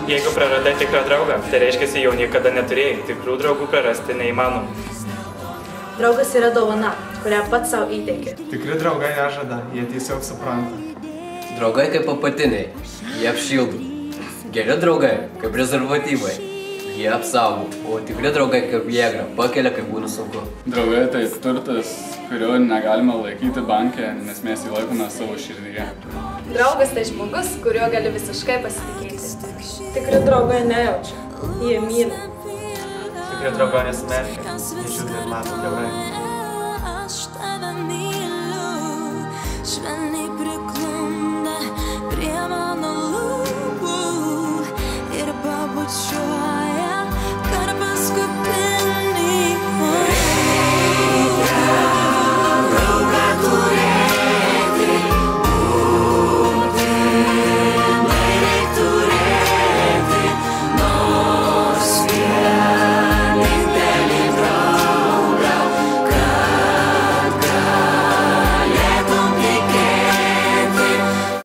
Jeigu praradai tikrą draugą, tai reiškia, jau niekada neturėjai. Tikrų draugų prarasti neįmanoma. Draugas yra dovana, kurią pats savo įteiki. Tikri draugai nežada, jie tiesiog supranta. Draugai kaip apatiniai, jie apšildo. Geri draugai kaip rezervatyvai, jie apsaugo. O tikri draugai kaip jėga, pakelia, kai būna sunku. Draugai tai turtas, kurio negalima laikyti banke, nes mes jį laikome savo širdyje. Draugas tai žmogus, kuriuo gali visiškai pasitikėti. Tikri draugai nejaučia, jie myli. Tikri draugai nesmerkia, jie žiūri ir mato kiaurai. Aš tave myliu, švelniai prikūliu.